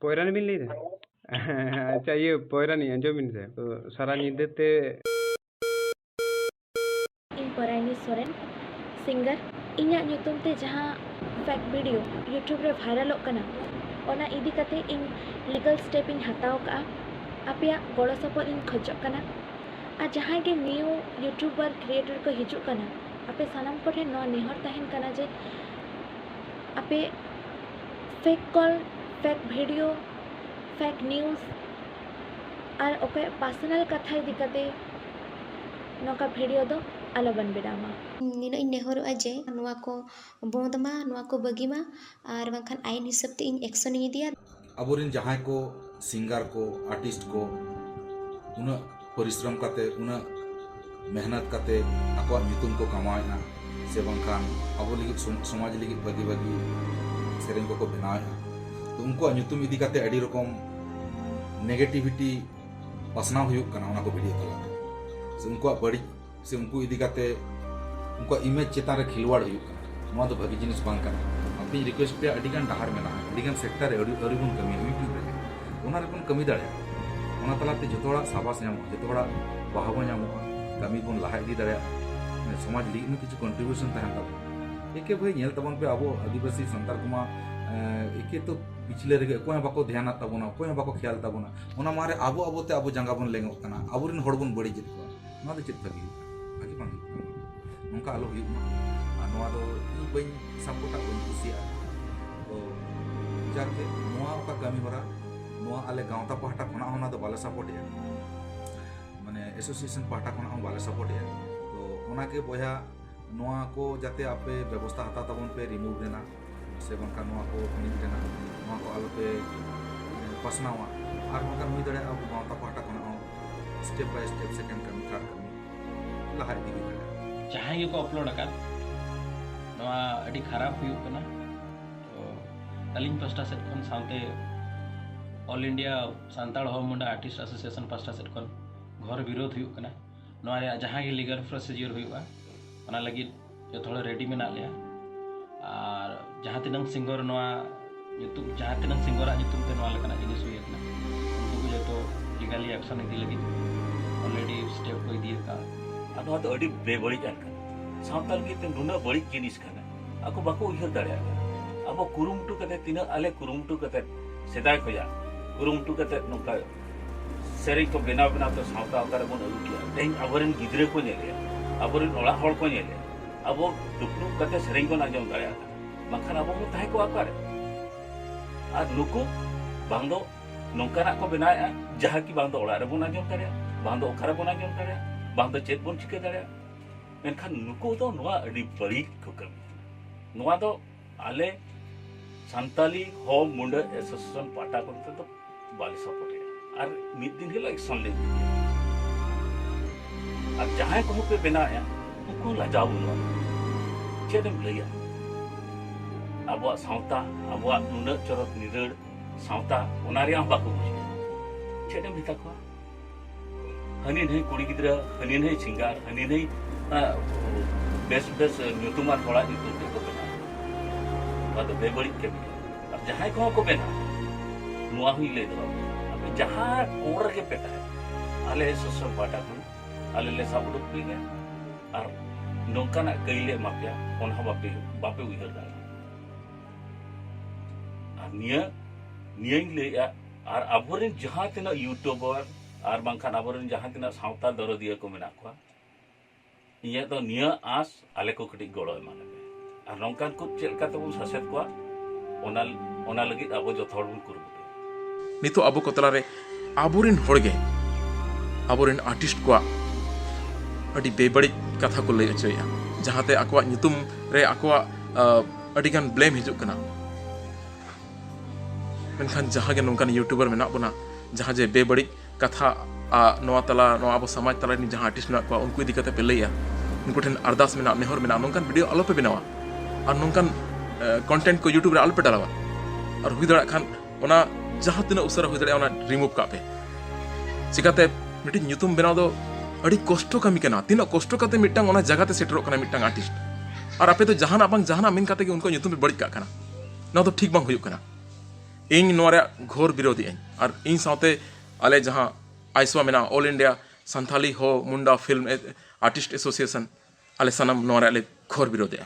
पॉयरानी बिन ᱞᱟᱹᱭ ᱫᱟ अच्छा ये पॉयरानी अंजो बिन से तो सारा ᱧᱤᱫᱟᱹ ᱛᱮ इन परायनी सोरेन सिंगर इन्या ᱧᱩᱛᱩᱢ ᱛᱮ जहाँ फैक्ट वीडियो यूट्यूब रे वायरलोग कना ओना इदी कते इन लीगल स्टेप इन हताव का आपया गड़ो सपोर्ट इन खोजोग कना आ जहाँ के न्यू यूट्यूबर क्रिएटर को हिजुग कना आपे सानाम को ठे नो नेहर तहन कना जे आपे fake call fake video fake news और ओके पर्सनल कथा इदी कते नोका वीडियो दो आलोबन बेडामा नीनो इन नेहरोआ जे नुआ को बोंदमा नुआ को बगीमा और बांखान आईन हिसाब ते इन एक्शन इन दिया अबोरिन जहां को सिंगर को आर्टिस्ट को उना परिश्रम करते उना मेहनत करते आको ᱧᱩᱛᱩᱢ को कमाएना से बांखान अबो लगी समाज लगी बगी बगी सेरेन को बनाएना तो उनको ᱧᱩᱛᱩᱢ इदी करते अडी रकम नेगेटिविटी पासना हुयुक कना उना को वीडियो तला से उनको बड़ी से उनको इदी करते उनको इमेज चेतान रे खिलवाड़ हुयुक कना नोआ दो भागी जिनिस बांग कना अपनी रिक्वेस्ट पे अडिगान डाहार मेना अडिगान सेक्टर अरिबुन कमी यूट्यूब रे ओना रेबुन कमी दाड़े ओना तलाते जतोड़ा साबास ᱧᱟᱢᱚᱜ जतोड़ा बाहाबो ᱧᱟᱢᱚᱜ कमी बन लहा इदी दाड़े समाज लीग में किछु कंट्रीब्यूशन तहन तब एके भाई नेल तबन पे आबो आदिवासी संतार कुमा एके तो पिछले रे कोय बाको ध्यान तबना कोय बाको ख्याल तबना ओना मारे आबो आबोते आबो जंगा बन लेंगो कना आबोरिन हड़ बन बड़ी जित को नोआ दो चित भागी भागी बांग नोंका आलो हुयुक मा नोआ दो इ बइन सपोर्टा बइन कुसिया तो जाके नोआ का कमी होरा नोआ आले गांवता पहाटा खना होना दो बाले सपोर्ट या माने एसोसिएशन पहाटा खना हम बाले सपोर्ट या तो ओना के बोया नोआ को जाते आपे व्यवस्था हता तबन पे रिमूव देना से बंका नोआ को निक देना नोआ को आलो पे पसनावा आर बंका हुई दड़े अब गांवता पहाटा खना हो स्टेप बाय स्टेप सेकंड कमी थर्ड कमी लहा दिगी दड़े जहाँ ये को अपलोड अकान नोआ अडी खराब हुयुक कना तो अलिंग पास्टा सेट खन साउते ऑल इंडिया सांताड़ होम मुंडा आर्टिस्ट एसोसिएशन पास्टा सेट खन घर विरोध हुयुक कना नोआ रे जहाँ के लीगल प्रोसीजर हुयुआ ओना लगी जो थोड़ा रेडी में ना लिया और जहाँ तिनंग सिंगर नोआ ᱧᱩᱛᱩᱢ जहाँ तिनंग सिंगर ᱧᱩᱛᱩम ते नोआ लेकना जिनिस हुई कना उनको को जो तो लीगली एक्शन इदी लगी ऑलरेडी स्टेप को इदी का ᱟᱫᱚ ᱟᱹᱰᱤ ᱵᱮᱵᱟᱹᱲᱤᱡ ᱟᱱ ᱠᱟᱱᱟ ᱥᱟᱶᱛᱟᱞ ᱜᱮ ᱱᱩᱱᱟᱹᱜ ᱵᱟᱹᱲᱤᱡ ᱡᱤᱱᱤᱥ ᱠᱟᱱᱟ ᱟᱠᱚ ᱵᱟᱠᱚ ᱩᱭᱦᱟᱹᱨ ᱫᱟᱲᱮᱭᱟᱜᱼᱟ ᱟᱵᱚ ᱠᱩᱨᱩᱢᱩᱴᱩ ᱠᱟᱛᱮ ᱛᱤᱱᱟᱹᱜ ᱟᱞᱮ ᱠᱩᱨᱩᱢᱩᱴᱩ ᱠᱟᱛᱮ ᱥᱮᱫᱟᱭ ᱠᱷᱚᱡᱟᱜ ᱠᱩᱨᱩᱢᱩᱴᱩ ᱠᱟᱛᱮ ᱱᱚᱝᱠᱟ ᱥᱮᱨᱮᱧ ᱠᱚ ᱵᱮᱱᱟᱣ ᱛᱮ ᱥᱟᱶᱛᱟ ᱚᱠᱟᱨᱮ ᱵᱚᱱ ᱟᱹᱜᱩ ᱠᱮᱜᱼᱟ ᱛᱮᱦᱮᱧ ᱟᱵᱚᱨᱮᱱ ᱜᱤᱫᱽᱨᱟᱹ ᱠᱚ ᱧᱮᱞᱮᱜᱼᱟ ᱟᱵᱚᱨᱮᱱ ᱚᱲᱟᱜ ᱦᱚᱲ ᱠᱚ ᱧᱮᱞᱮᱜᱼᱟ ᱟᱵᱚ ᱫᱩᱯᱲᱩᱵ ᱠᱟᱛᱮ ᱥᱮᱨᱮᱧ ᱵᱚᱱ ᱟᱸᱡᱚᱢ ᱫᱟᱲᱮᱭᱟᱜᱼᱟ ᱵᱟᱝᱠᱷᱟᱱ ᱟᱵᱚ ᱵᱚᱱ ᱛᱟᱦᱮᱸ ᱠᱚᱜᱼᱟ ᱚᱠᱟᱨᱮ ᱟᱨ ᱱᱩᱠᱩ ᱵᱟᱝ ᱫᱚ ᱱᱚᱝᱠᱟᱱᱟᱜ ᱠᱚ ᱵᱮᱱᱟᱣᱮᱜᱼᱟ ᱡᱟᱦᱟᱸ ᱠᱤ ᱵᱟᱝ ᱫᱚ ᱚᱲᱟᱜ ᱨᱮᱵᱚᱱ ᱟᱸᱡᱚᱢ ᱫᱟᱲᱮᱭᱟᱜᱼᱟ ᱵᱟᱝ ᱫᱚ ᱚᱠᱟᱨᱮ ᱵᱚᱱ ᱟᱸᱡᱚᱢ ᱫᱟᱲᱮᱭᱟᱜᱼᱟ ᱵᱟᱝ ᱫᱚ ᱪᱮᱫ ᱵᱚᱱ ᱪᱤᱠᱟᱹ ᱫᱟᱲᱮᱭᱟᱜᱼᱟ मेनखान नुको दो नोआ अडी बड़ी को कमी नोआ दो आले संताली हो मुंडा एसोसिएशन पाटा करते तो बाली सपोर्ट है और मिड दिन हिला एक्शन ले अब जहां को पे बिना है उनको लजाव नो चेदम लैया अब सावता अब नुना चरत निरड़ सावता ओनारिया बाको बुझे चेदम हिता को हनी नहीं कुड़ी गिद्रा हनी नहीं सिंगार हनी नहीं बेस बेस ᱧᱩᱛᱩᱢᱟᱱ ᱦᱚᱲᱟᱜ ᱧᱩᱛᱩᱢ ᱛᱮᱠᱚ ᱵᱮᱱᱟᱣᱟ ᱱᱚᱣᱟ ᱫᱚ ᱵᱮᱵᱟᱹᱲᱤᱡ ᱠᱟᱹᱢᱤ ᱟᱨ ᱡᱟᱦᱟᱸᱭ ᱠᱚᱦᱚᱸ ᱠᱚ ᱵᱮᱱᱟᱣᱟ ᱱᱚᱣᱟ ᱦᱚᱸᱧ ᱞᱟᱹᱭ ᱫᱚᱦᱚ ᱟᱯᱮ ᱡᱟᱦᱟᱸ ᱠᱚᱬ ᱨᱮᱜᱮ ᱯᱮ ᱛᱟᱦᱮᱱ ᱟᱞᱮ ᱥᱳᱥᱟᱞ ᱯᱟᱦᱴᱟ ᱠᱷᱚᱱ ᱟᱞᱮ ᱞᱮ ᱥᱟᱵ ᱩᱰᱩᱠ ᱯᱮ ᱜᱮᱭᱟ ᱟᱨ ᱱᱚᱝᱠᱟᱱᱟᱜ ᱠᱟᱹᱭ ᱞᱮ ᱮᱢᱟ ᱯᱮᱭᱟ ᱚᱱᱟ ᱦᱚᱸ ᱵᱟᱯᱮ ᱩᱭᱦᱟᱹᱨ ᱫᱟᱲᱮᱭᱟᱜᱼᱟ ᱟᱨ ᱱᱤᱭᱟᱹᱧ ᱞᱟᱹᱭᱮᱜᱼᱟ ᱟᱨ ᱟᱵᱚᱨᱮᱱ ᱡᱟᱦᱟᱸ ᱛᱤᱱᱟᱹᱜ ᱤᱭᱩᱴᱩᱵᱟᱨ ᱟᱨ ᱵᱟᱝᱠᱷᱟन ᱟᱵᱚᱨᱮन ᱡᱟᱦᱟᱸ ᱛᱤᱱᱟᱹᱜ ᱥᱟᱶᱛᱟ ᱫᱚᱨᱚᱫᱤᱭᱟᱹ ᱠᱚ ᱢᱮᱱᱟᱜ ᱠᱚᱣᱟ इया तो निया आस आले को कटी गड़ो एमान और नौकान को चेलका तबन ससेत को ओना लगी आबो जथोड़ बन कुरुमुटे नितो आबो को तलारे आबोरिन होड़गे आबोरिन आर्टिस्ट को अडी बेबड़ी कथा को लय अचोया जहाते आकवा ᱧᱩᱛᱩᱢ रे आकवा अडीगान ब्लेम हिजुक कना मेनखान जहां गे नौकान यूट्यूबर मेना बना जहां जे बेबड़ी कथा नोआ तला नोआ आबो समाज तला नि जहां आर्टिस्ट मेना को उनको इदी कते पे लैया उनको ठेन अरदास मेना नेहर मेना नौकान वीडियो आलो पे बनावा और नौकान कंटेंट को यूट्यूब रे आलो पे डालावा और हुई दड़ा खान ओना जहां तिना उसरा हुई दड़ा ओना रिमूव का पे चिकाते मिटी ᱧᱩᱛᱩᱢ बनाव दो अडी कष्ट कमी कना तिना कष्ट कते मिटांग ओना जगह ते सेटरो कना मिटांग आर्टिस्ट और आपे तो जहाना बांग जहाना मिन कते के उनको ᱧᱩᱛᱩᱢ पे बड़ी का कना ना तो ठीक बांग हुयुक कना इन नोरा घोर विरोधी और इन साथे आले जहां आइसवा मेना ऑल इंडिया संथाली हो मुंडा फिल्म आर्टिस्ट एसोसिएशन आले सनम नोरा आले घोर विरोधी